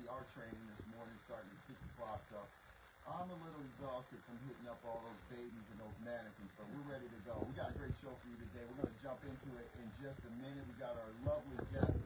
our training this morning starting at 6 o'clock. So I'm a little exhausted from hitting up all those babies and those mannequins, but we're ready to go. We got a great show for you today. We're going to jump into it in just a minute. We got our lovely guest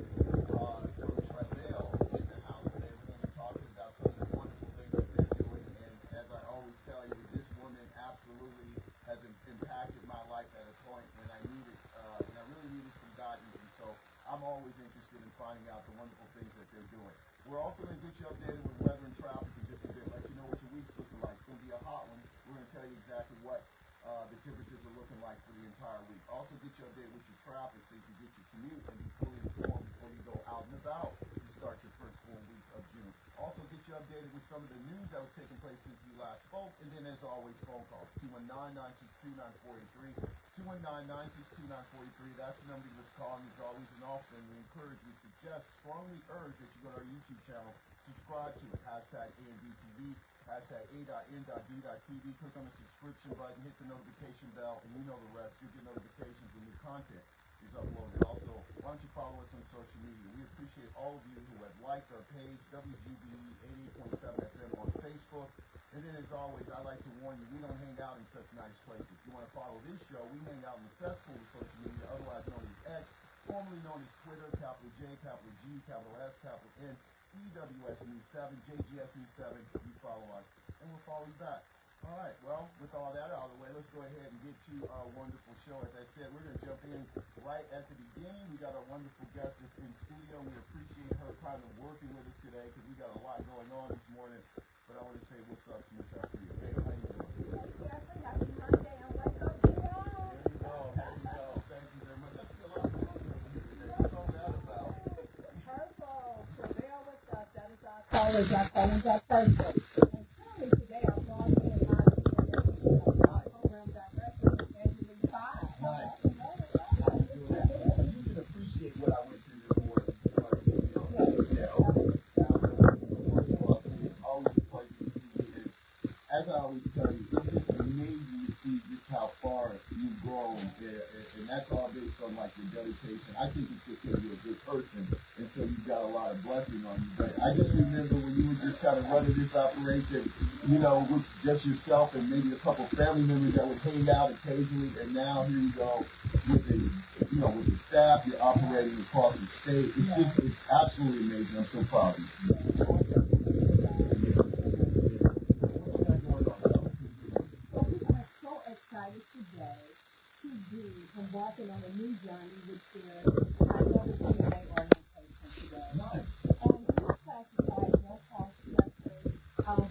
from Travail in the house today. We're going to be talking about some of the wonderful things that they're doing. And as I always tell you, this woman absolutely has impacted my life at a point when I needed, and I really needed some guidance. And so I'm always interested in finding out the wonderful things that they're doing. We're also going to get you updated with weather and traffic in just a bit, let you know what your week's looking like. It's going to be a hot one. We're going to tell you exactly what the temperatures are looking like for the entire week. Also get you updated with your traffic so you can get your commute and be fully informed before you go out and about to start your first full week of June. Also get you updated with some of the news that was taking place since we last spoke. And then as always, phone calls, 219-962-9483. 219-962-9483. That's the number you was calling. As always and often, we encourage, we suggest, strongly urge that you go to our YouTube channel, subscribe to it, hashtag ANDTV, hashtag A.N.D.D.TV. Click on the subscription button, hit the notification bell, and you know the rest. You'll get notifications when new content is uploaded. Also, why don't you follow us on social media? We appreciate all of you who have liked our page, WGVE 88.7 FM on Facebook. And then, as always, I like to warn you, we don't hang out in such nice places. If you want to follow this show, we hang out in the cesspool of social media, otherwise known as X, formerly known as Twitter, capital J, capital G, capital S, capital N, EWS News 7, JGS News 7. You follow us, and we'll follow you back. All right, well, with all that out of the way, let's go ahead and get to our wonderful show. As I said, we're going to jump in right at the beginning. We got our wonderful guest that's in studio. We appreciate her kind of working with us today because we got a lot going on this morning. But I want to say what's up to Miss Alfrieda. Hey, how you doing? Hey, Jeffrey, happy Monday and welcome to you all. There you go. Thank you very much. I see a lot of movement over here today. What's all that about? Purple, Travail with us. That is our colors. Our colors are purple. And currently today, I'm brought in our program director, Miss Angela Todd. Nice. So you can appreciate what I went through this morning. It's always a pleasure to see you. And as I always tell you, it's just amazing to see just how far you've grown, and that's all based on like your dedication. I think it's just because you're a good person, and so you've got a lot of blessing on you. But I just remember when you were just kind of running this operation, you know, with just yourself and maybe a couple family members that would hang out occasionally, and now here you go with the, you know, with the staff, you're operating across the state. It's just, it's absolutely amazing. I'm so proud of you. Excited today to be embarking on a new journey, which is I know the CNA orientation today. Nice. And these classes are at no cost structure.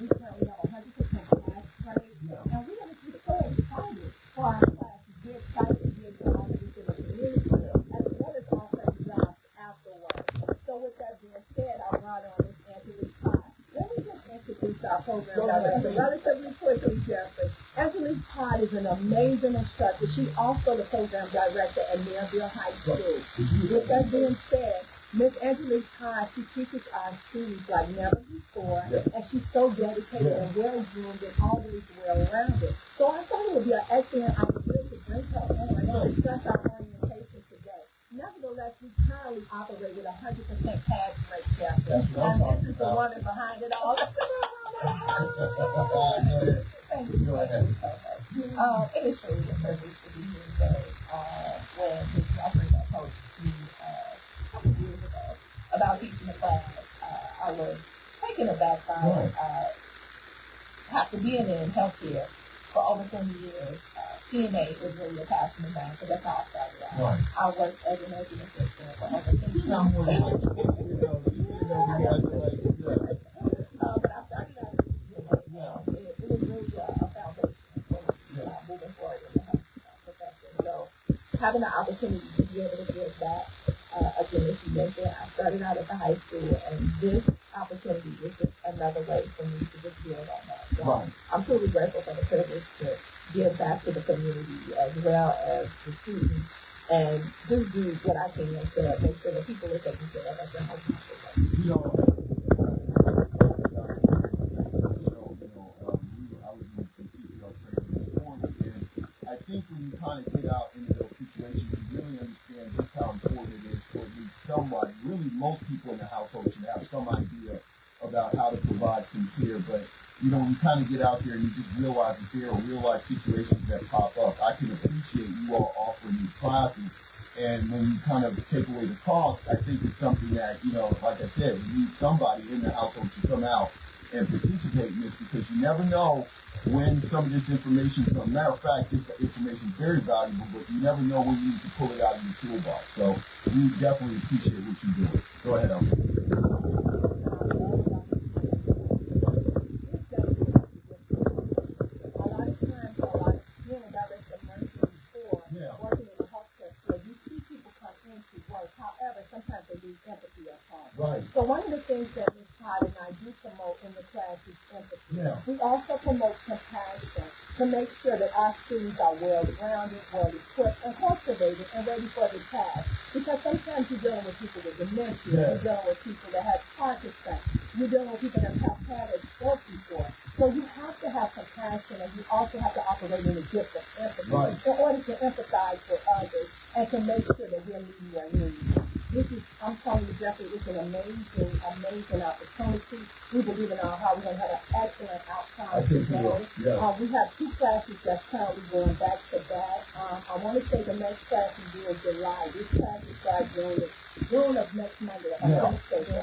We currently have 100% pass rate. Yeah. And we are just so excited for our classes. We're excited to be able to offer this in the community as well as offering jobs afterwards. So with that being said, I brought on Miss Angela Todd. Let me just introduce our program director relatively quickly, Jeffrey. Angela Todd is an amazing instructor. She's also the program director at Maryville High School. With that being said, Miss Angela Todd, she teaches our students like never before, and she's so dedicated and well-groomed and always well-rounded. So I thought it would be an excellent idea to bring her on to discuss our orientation today. Nevertheless, we currently operate with 100% pass rate, Captain. And this is the woman behind it all. Let's Thank you. Go ahead. It is truly a privilege to be here today. When Ms. Alfrieda approached me a couple of years ago about teaching the class, I was taken aback by after being in healthcare for over 20 years. CNA is really a passion of mine, so that's how I started out. Right. I worked as a nursing assistant for over 10 years. But I started out as CNA. It was really a foundation for moving forward in the health profession. So having the opportunity to be able to give back, again, as you mentioned, I started out at the high school, and this opportunity is just another way for me to just build on that. So I'm truly grateful for the privilege to give back to the community as well as the students, and just do what I can to make sure that people are taken care of at their home. You know, I was in some CPR training this morning, and I think when you kind of get out into those situations, you really understand just how important it is for at least somebody, really most people in the household should have some idea of about how to provide some care, but you know, you kind of get out there and you just realize that there are real life situations that pop up. I can appreciate you all offering these classes. And when you kind of take away the cost, I think it's something that, you know, like I said, you need somebody in the household to come out and participate in this, because you never know when some of this information is going to. Matter of fact, this information is very valuable, but you never know when you need to pull it out of your toolbox. So we definitely appreciate what you're doing. Go ahead, Alfrieda. Sometimes they need empathy at home. Right. So one of the things that Ms. Todd and I do promote in the class is empathy. Yeah. We also promote compassion to make sure that our students are well-rounded, well-equipped, and cultivated, and ready for the task. Because sometimes you're dealing with people with dementia, Yes. you're dealing with people that has Parkinson's, you're dealing with people that have had a stroke before. So you have to have compassion, and you also have to operate in the gift of empathy in order to empathize with others and to make sure that we're meeting their needs. This is, I'm telling you, Jeffrey, it's an amazing opportunity. We believe in our heart we're going to have an excellent outcome today. Yeah. We have 2 classes that's currently going back to back. I want to say the next class we do in July. This class will start June of next Monday, if I'm not mistaken,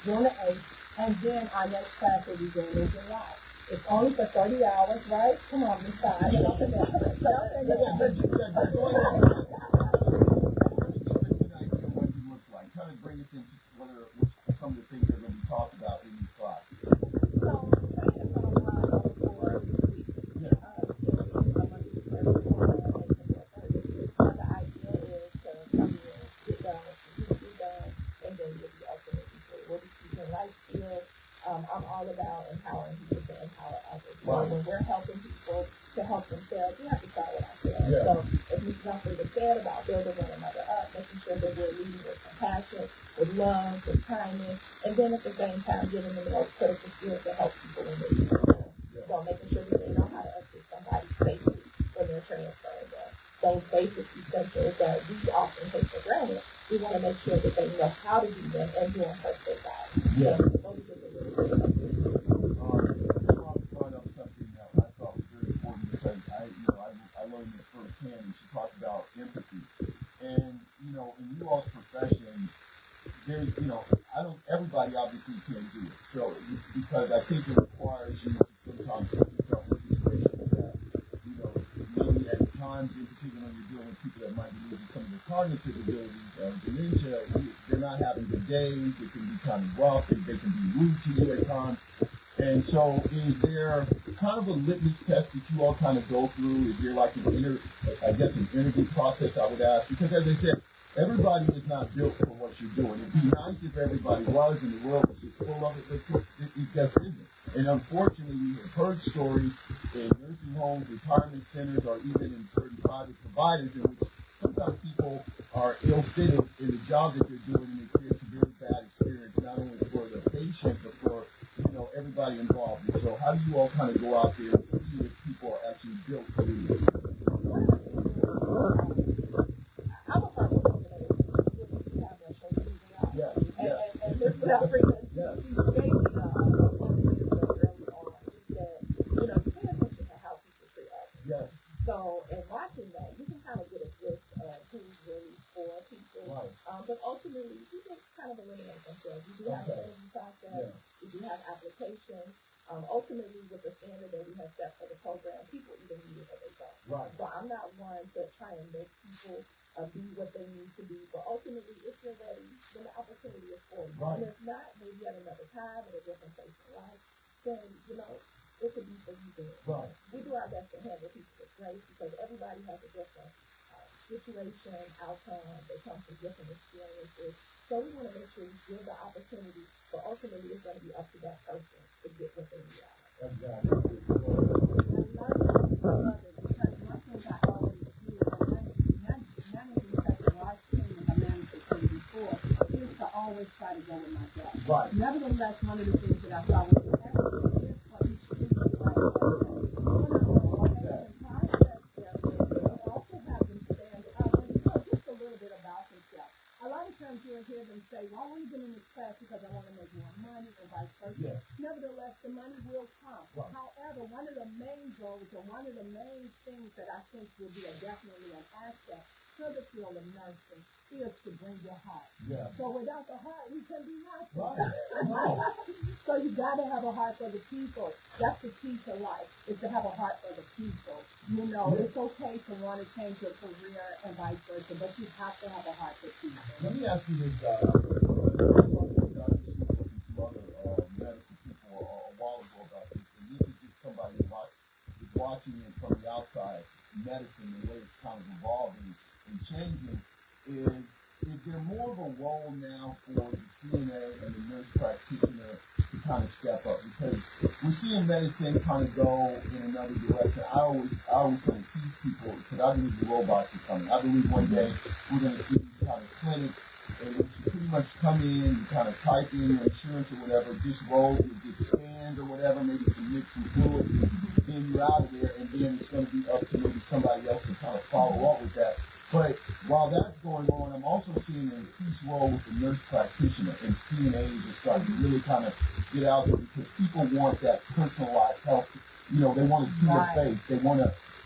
June the 8th. And then our next class will be going in July. It's only for 30 hours, right? Come on, Miss Todd. Kind of bring us into some of the things that we're going to be talking about in these classes. So the training is going to run over 4 weeks. Yeah. The idea is to come in, get done what you need to be done, and then you'll be ultimately free. We'll be teaching life skills. I'm all about empowering people to empower others. So when we're helping people to help themselves, we have to start with ourselves. Yeah. So as Ms. Alfrieda said about building one another up, making sure that we're leading with compassion, with love, with kindness, and then at the same time giving them those critical skills to help people when they need them. So making sure that they know how to assist somebody safely when they're transferring them. Those basic essentials that we often take for granted, we want to make sure that they know how to do them and do them perfectly. Yeah. So those are the really good things. Brought up something that I thought was very important, because I learned this firsthand, and she talked about empathy. And you know, in you all's profession, there's, you know, everybody obviously can't do it. So because I think it requires you to sometimes put yourself in situations that, you know, maybe at times in particular when you're dealing with people that might be losing some of their cognitive abilities or dementia, they're not having good days, they can be kind of rough, they can be rude to you at times. And so is there kind of a litmus test that you all kind of go through? Is there like an interview process, I would ask? Because as I said, everybody is not built for what you're doing. It'd be nice if everybody was and the world was just full of it, but it just isn't. And unfortunately, we have heard stories in nursing homes, retirement centers, or even in certain private providers in which sometimes people are ill-fitted in the job that they're doing, and it creates a very bad experience, not only for the patient, but for, you know, everybody involved. And so how do you all kind of go out there and see if people are actually built to do it? Yes. And Mrs. Alfrieda, she gave me a early on. She said, you know, you pay attention to how people treat others. Yes. So in watching that, you can kind of get a gist of who's really for people. Right. But ultimately, people kind of eliminate themselves. You do have an interview process. You do have applications. Ultimately, with the standard that we have set for the program, people either need it or they don't. Right. So I'm not one to try and make people be what they need to be. But ultimately, if you're ready, then the opportunity is for you. Right. And if not, maybe at another time, at a different place in life, then, you know, it could be for you then. Right. We do our best to handle people with grace, because everybody has a different situation, outcome. They come from different experiences. So we want to make sure we give the opportunity, but ultimately it's going to be up to that person to get what they need out of it. Exactly. I love it, because one thing I always do, and managing such a large team as I managed the team before, is to always try to go with my gut. Right. Nevertheless, one of the things that I thought was excellent is for each student to write an essay. Also have them stand up and tell just a little bit about themselves. A lot of times you're to hear them say, well, I want to get in this class because I want to make more money and vice versa. Yeah. Nevertheless, the money will come. Right. However, one of the main goals or one of the main things that I think will be definitely an asset to the field of nursing is to bring your heart. Yeah. So without the heart, we can do nothing. Right. So you got to have a heart for the people. That's the key to life, is to have a heart for the people. You know, it's okay to want to change your career and vice versa, but you have to have a heart for people. Let me ask you this, I was talking to Dr. Super and some other medical people a while ago about this, and this is just somebody who is watching it from the outside, medicine, the way it's kind of evolving and changing. Is there more of a role now for the CNA and the nurse practitioner to kind of step up? Because we're seeing medicine kind of go in another direction. I always kind of tease people, because I believe the robots are coming. I believe one day we're going to see these kind of clinics in which you pretty much come in, you kind of type in your insurance or whatever, just roll, you get scanned or whatever, maybe submit some fluid, then you're out of there, and then it's going to be up to maybe somebody else to kind of follow up with that. But while that's going on, I'm also seeing an increased role with the nurse practitioner, and CNAs are starting to really kind of get out there, because people want that personalized help. You know, they want to see your face. They want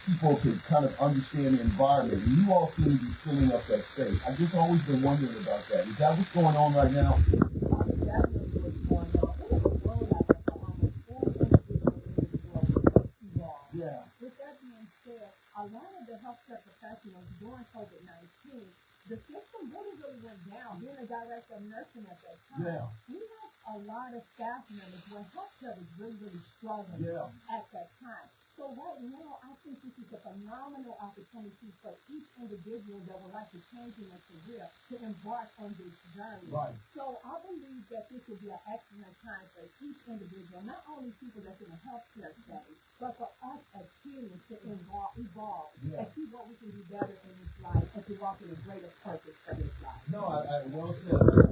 people to kind of understand the environment. And you all seem to be filling up that space. I've just always been wondering about that. Is that what's going on right now? That's definitely what's going on. It is a role like that for almost every individual in this world to evolve. Yeah. With that being said, a lot of the healthcare professionals during COVID-19, the system really went down. Being a director of nursing at that time, we lost a lot of staff members when healthcare was really struggling at that time. So right now, I think this is a phenomenal opportunity for each individual that would like to change in their career to embark on this journey. Right. So I believe that this will be an excellent time for each individual, not only people that's in a healthcare setting, but for us as humans to evolve and see what we can do better in this life and to walk in a greater purpose for this life. No, I well said. That's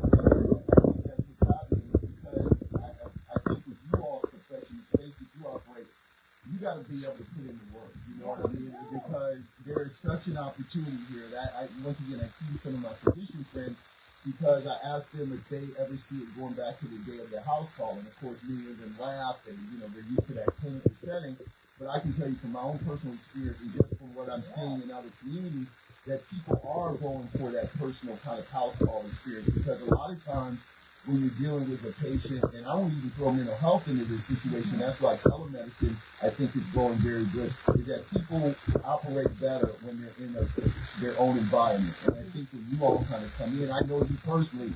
absolutely that's what's happening, because I think with you all's profession, the space that you operate, you got to be able to put in the work. You know what I mean? Because there is such an opportunity here that once again, I tease some of my physician friends, because I asked them if they ever see it going back to the day of the house call. And of course, many of them laugh, and you know, they're used to that clinical setting. But I can tell you from my own personal experience, and just from what I'm seeing in other communities, that people are going for that personal kind of house call experience, because a lot of times when you're dealing with a patient, and I won't even throw mental health into this situation, that's why telemedicine, I think, is going very good, is that people operate better when they're in their own environment. And I think when you all kind of come in, I know you personally,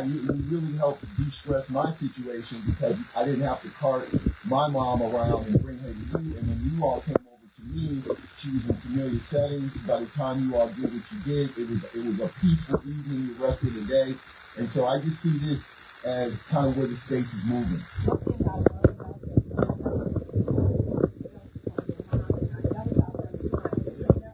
you really helped de-stress my situation, because I didn't have to cart my mom around and bring her to you. And when you all came over to me, she was in familiar settings. By the time you all did what you did, it was a peaceful evening the rest of the day. And so I just see this as kind of where the space is moving. One thing I love about this is that that was our first time.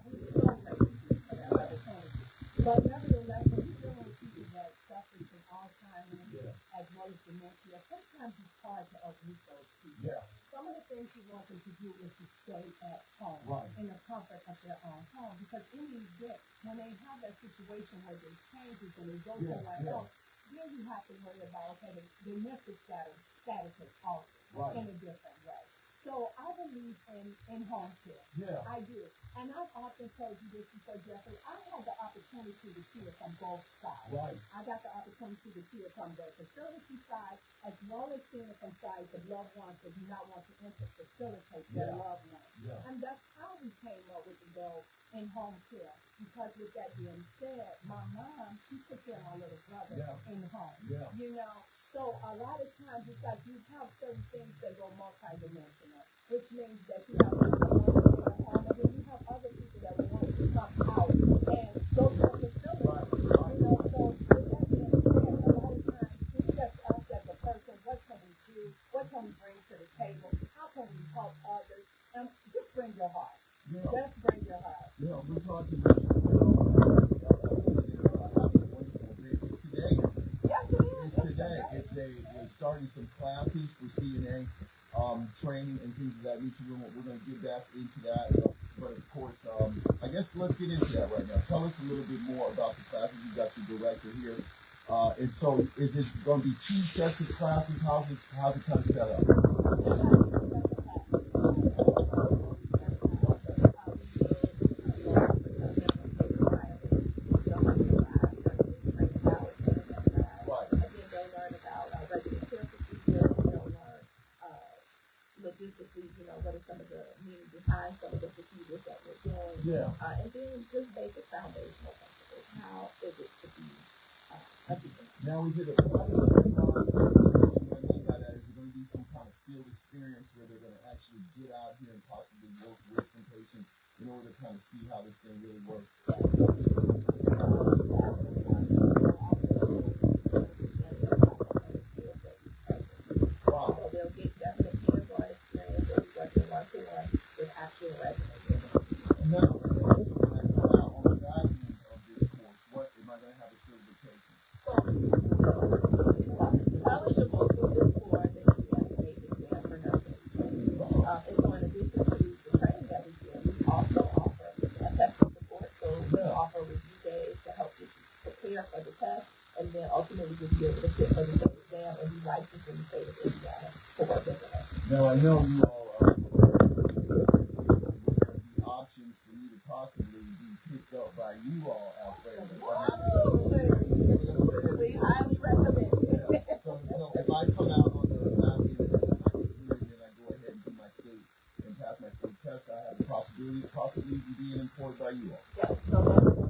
We're so grateful for that opportunity. But nevertheless, when you're dealing with people that suffer from Alzheimer's as well as dementia, sometimes it's hard to uproot those people. Yeah. Some of the things you want them to do is to stay at home in the comfort of their own home. Because in the event, when they have that situation where they changes and they go somewhere else, then you have to worry about, okay, the mental status has altered in a different way. So I believe in home care. Yeah. I do. And I've often told you this before, Jeffrey, I had the opportunity to see it from both sides. Right. I got the opportunity to see it from the facility side as well as seeing it from sides of loved ones that do not want to facilitate their loved ones. Yeah. And that's how we came up with the goal in home care. Because with that being said, my mom, she took care of my little brother in home. Yeah. You know, so a lot of times it's like you have certain things that go multidimensional, which means that you have people that want to stay at home, and then you have other people that want to come out and go to a facility. You know, so with that being said, a lot of times it's just us as a person. What can we do? What can we bring to the table? How can we help others? And just bring your heart. Yeah. Just bring your heart. Yeah, we're talking about today. Yes, it is. It's today. They're starting some classes for CNA training and things of that nature. We're going to get back into that. but of course, I guess let's get into that right now. Tell us a little bit more about the classes. You got your director here. And so is it going to be 2 sets of classes? How's it kind of set up? Logistically, what are some of the meaning behind some of the procedures that we're doing? Yeah. And then just basic foundational principles. How is it to be a deacon? Now, is it a private what I mean by that is it going to be some kind of field experience where they're going to actually get out here and possibly work with some patients in order to kind of see how this thing really works? Wow. So they'll get definite hands-on experience of working one-to-one with actual residents. Now, when I come out on the back end of this course, what am I going to have a certification? So, eligible to sit for the DSA exam for nursing training. And so in addition to the training that we give, we also offer a testing support. So we offer review days to help you prepare for the test, and then ultimately you'll be able to sit for the state exam and be licensed in the state of Indiana to work as a nurse. Now, I know you all there will be options for you to possibly be picked up by you all, Alfrieda. We highly recommend it. So if I come out on the back end of this and I get here and then I go ahead and do my state and pass my state test, I have the possibility of possibly being employed by you all. Yeah, so that's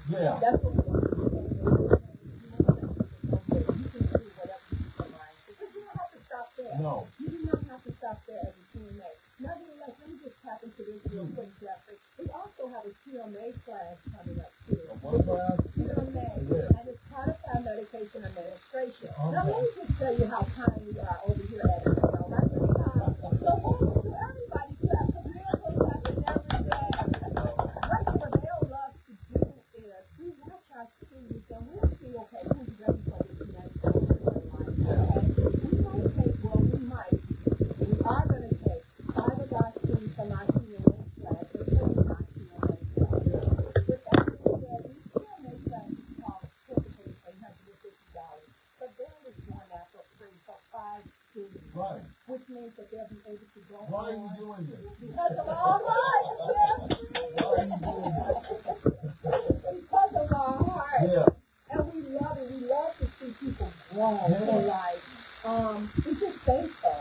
Yeah. that's what we want to do. You can do whatever you can mind. Because you don't have to stop there. No. You do not have to stop there as a CNA. Nevertheless, let me just tap into this real quick, Jeffrey. We also have a QMA class coming up too. What class? QMA. Yeah. And it's Codified Medication Administration. Okay. Now, let me just tell you how kind we are over here at Travail right this time. So, everybody clap, because miracles happen every day. What Travail loves to do is we watch our students and we'll see, okay, who's ready for this next level in their life. Okay? We are going to take 5 of our students from our CNA class and put them in our QMA class. With that being said, these QMA classes cost typically $850, but they're just doing that for free for 5 students. Right. Which means that they'll be able to go Why are you on. doing this? Because of our hearts, Why are you doing this? because of our hearts. Yeah. And we love it. We love to see people grow in life. We're just thankful,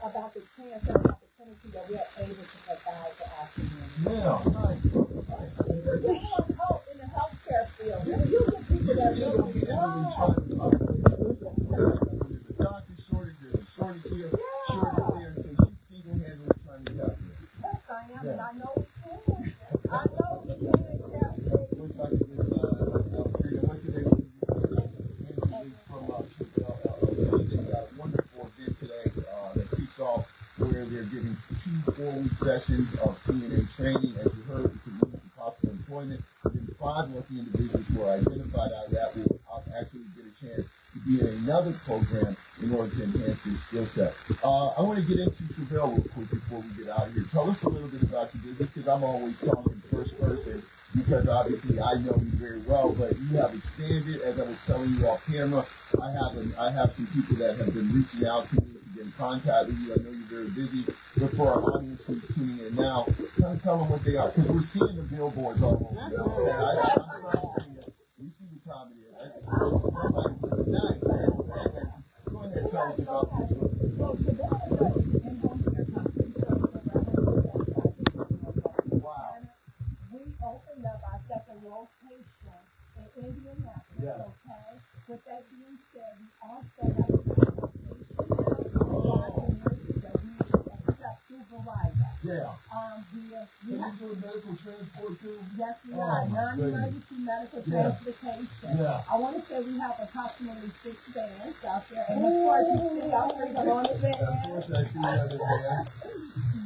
about the chance and the opportunity that we're able to provide to our community. Yeah, right. There's hope in the healthcare field. You get people that really grow. There's a doctor shortage, there's a shortage here, shortage there, so you single-handedly trying to tackle it. Yes, I am, and I know we can. I know we can, Jeffrey. With Alfrieda, what's your name? From Sunday, got a wonderful event today that kicks off where they're giving 2 4-week sessions of CNA training. As you heard, it could lead to possible employment. Then 5 lucky individuals who are identified out of that will actually get a chance to be in another program in order to enhance their skill set. I want to get into Travail real quick before we get out of here. Tell us a little bit about your business, because I'm always talking first person, because obviously I know you very well, but you have expanded. As I was telling you off camera, I have some people that have been reaching out to me to get in contact with you. I know you're very busy, but for our audience who's tuning in now, kind of tell them what they are, because we're seeing the billboards all over. I'm trying to see it. We see the time it is. Somebody's looking nice. Go ahead, tell us about this. So Travail is an in-home care company serving around 175 Wow. we opened up our second location in Indianapolis, Yes. okay? With that being said, we also have a transportation for our community that we accept through Verizon. Yeah. We So have, you do medical transport too? yes, we Oh, are my non-emergency medical Yeah. transportation. Yeah. I want to say we have approximately 6 vans out there, and of course you see Alfrieda on the Of van. course I see the other man.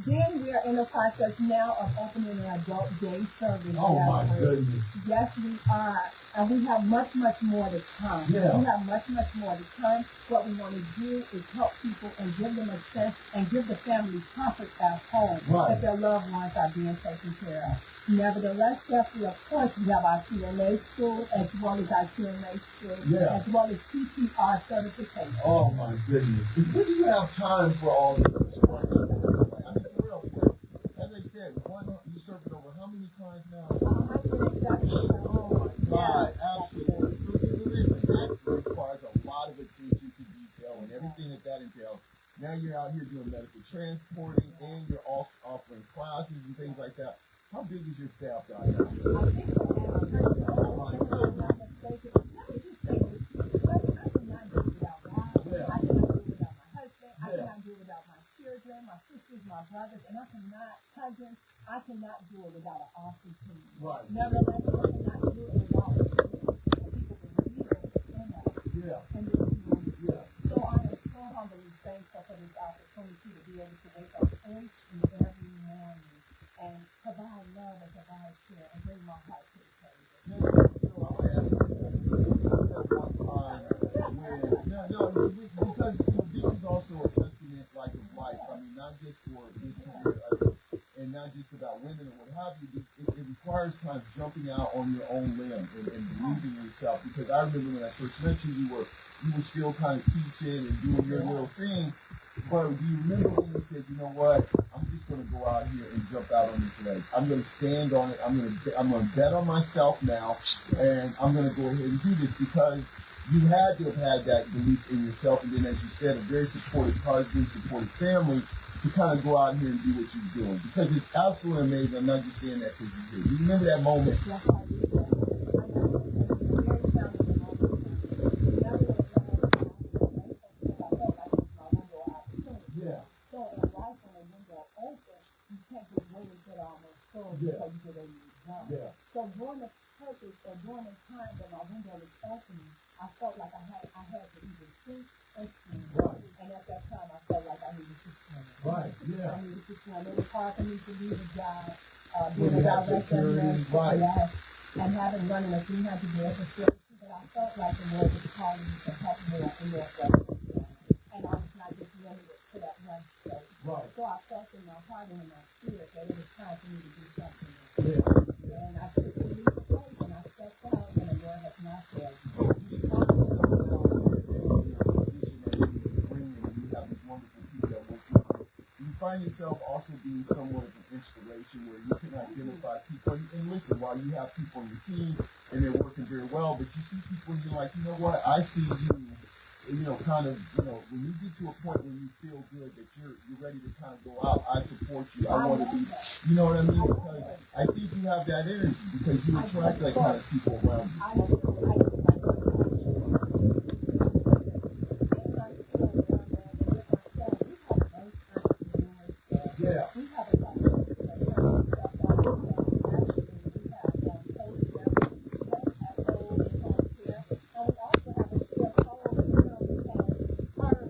Then we are in the process now of opening an adult day service. Oh my goodness. Yes, we are. And we have much, much more to come. Yeah. We have much, much more to come. What we want to do is help people and give them a sense and give the family comfort at home that their loved ones are being taken care of. Nevertheless, Jeffrey, of course, we have our CNA school as well as our QMA school, as well as CPR certification. Oh my goodness. When do you have time for all this instruction? I mean, for real, as I said, you serving over how many clients now? 177. Oh my God, absolutely. So listen, that requires a lot of attention to detail and everything that entails. Now you're out here doing medical transporting and you're also offering classes and things like that. How big is your staff down there? I think we have 100. Oh my goodness. Mistaken. Let me just say this. I cannot do it without God. I cannot do it without my husband. I cannot do it without my children, my sisters, my brothers, and cousins. I cannot do it without an awesome team. Right. Nevertheless, I cannot do it without the community and people believing in us, in this community. So I am so humbly thankful for this opportunity to be able to wake up each and every morning and provide love and provide care and bring my heart to the table. I asked you that one time because this is also a testament like of life. I mean, not just for this career and not just about women or what have you. It requires kind of jumping out on your own limb and believing in yourself. Because I remember when I first met you, you were still kind of teaching and doing your little thing. But do you remember when you said, you know what, I'm just going to go out here and jump out on this ledge. I'm going to stand on it. I'm going to bet on myself now, and I'm going to go ahead and do this because you had to have had that belief in yourself. And then, as you said, a very supportive husband, supportive family to kind of go out here and do what you're doing. Because it's absolutely amazing. I'm not just saying that because you do. You remember that moment? Yes, I do. So in life, when a window open, you can't just wait until it almost closed before you get ready to jump. So during the purpose or during the time that my window was opening, I felt like I had to either sink or swim. And at that time, I felt like I needed to swim. I needed to swim. It was hard for me to leave a job, being a director, and having running a 300-bed facility. But I felt like the Lord was calling me to help more in Northwest Louisiana. And I was not just limited to that one space. So I felt in my heart and in my spirit that it was time for me to do something else. And I took the leap of faith and I stepped out, and the Lord has not failed me. You find yourself now in a position that you bring in, you have these wonderful people that work with you. You find yourself also being somewhat of an inspiration where you can identify people. And listen, while you have people on your team and they're working very well, but you see people and you're like, you know what, I see you. When you get to a point where you feel good that you're ready to kind of go out, I support you. I want to be, you know what I mean? Because I think you have that energy because you attract that kind of people around you. We have a lot of people that are stuff like that. Actually, we have Coach Jeffries at home and home care. And we also have a CFO as well who has her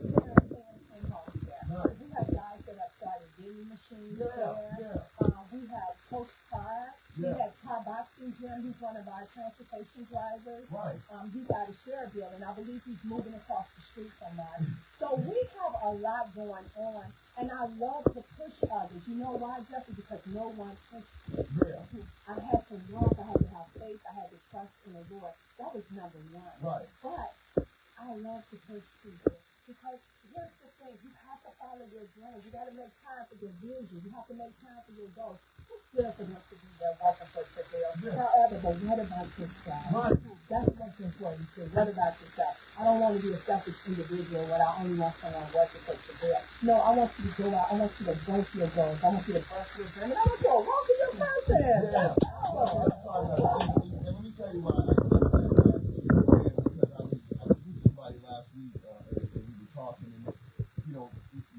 parents in home care. We have guys that have started vending machines there. We have Coach Carr. He has high boxing gym. He's one of our transportation drivers. He's out of Sherville, and I believe he's moving across the street from us. So we have a lot going on. And I love to push others. You know why, Jeffrey? Because no one pushed me. I had to walk. I had to have faith. I had to trust in the Lord. That was number one. But I love to push people because here's the thing. You have to follow your dream. You got to make time for your vision. You have to make time for your goals. It's good for them to be there working for you. However, but what about yourself? That's what's important too. What about yourself? I don't want to be a selfish individual where I only want someone working for you. No, I want you to go out. I want you to break your goals. I want you to break your dream. And I want you to walk in your purpose. Let's go. And let me tell you why I because I was with somebody last week and we were talking, and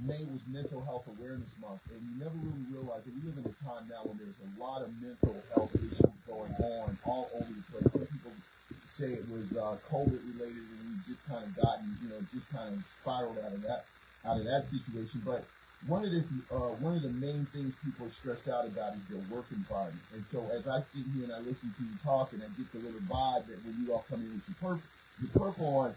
May was Mental Health Awareness Month, and you never really realize that we live in a time now when there's a lot of mental health issues going on all over the place. Some people say it was COVID related, and we've just kind of gotten, just kind of spiraled out of that situation. But one of the main things people are stressed out about is their work environment. And so as I sit here and I listen to you talk and I get the little vibe that when you all come in with your purple on,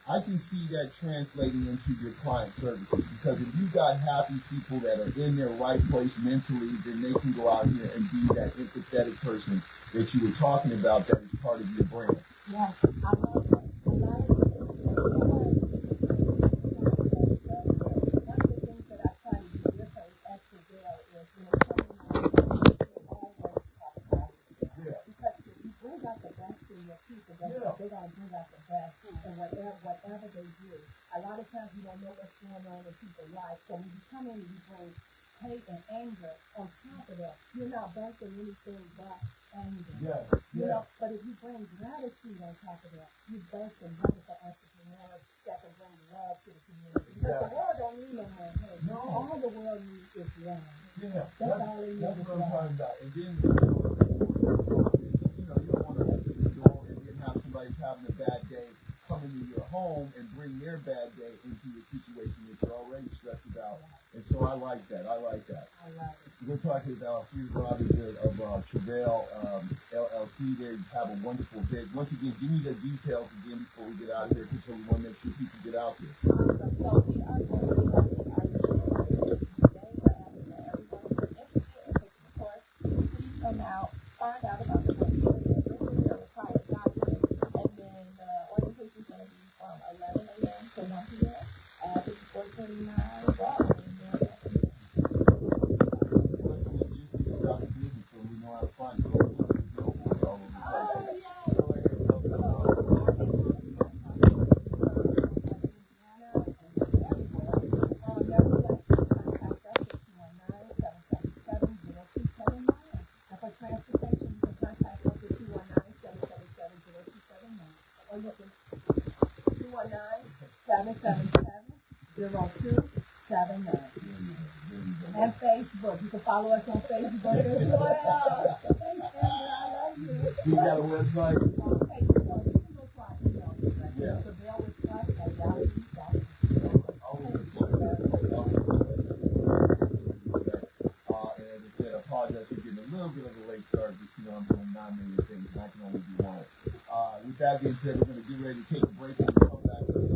I can see that translating into your client services, because if you got happy people that are in their right place mentally, then they can go out here and be that empathetic person that you were talking about that is part of your brand. Yes, I love that. A lot of people say, I'm so stressed. One of the things that I try to do differently at Travail is, always have classes. Yeah. Because if you bring out the best in your piece, they're going to bring out the best in whatever they do. A lot of times you don't know what's going on in people's lives. So when you come in and you bring hate and anger on top of that, you're not birthing anything but anger. Yes. You know, but if you bring gratitude on top of that, you birthing wonderful entrepreneurs that can bring love to the community. Because the world don't need no more hate. No. All the world needs is love. Yeah. That's all it needs. That's is what I'm love. talking about. And then, you don't want to open the door and then have somebody having a bad day come into your home and bring their bad day into your situation that you're already stressed about. And so I like that. I like that. I love it. We're talking about Alfrieda of Travail LLC. There, you have a wonderful day. Once again, give me the details again before we get out of here, because we want to make sure people get out there. Awesome. So we are going to be having our ceremony today. We're asking that everyone who's interested in taking the course, please come out, find out about the course, bring your required documents, and then the orientation is going to be from 11 a.m. to 1 p.m. at 5429 Broadway. Plus, some logistics about the business, so we know how to find it. Billboards all over the place. So, Transportation, you can contact us at 219-777-0279. Or you can 219-777-0279. And Facebook. You can follow us on Facebook as well. Thanks, Amber. I love you. you got a website? On Facebook. You can go to our email address. Yeah. Travail with us at yahoo.com. All over the place. And as I said, I apologize for getting a little bit of a late start, but I'm doing 9 million things and I can only do one. With that being said, we're going to get ready to take a break and we'll come back and see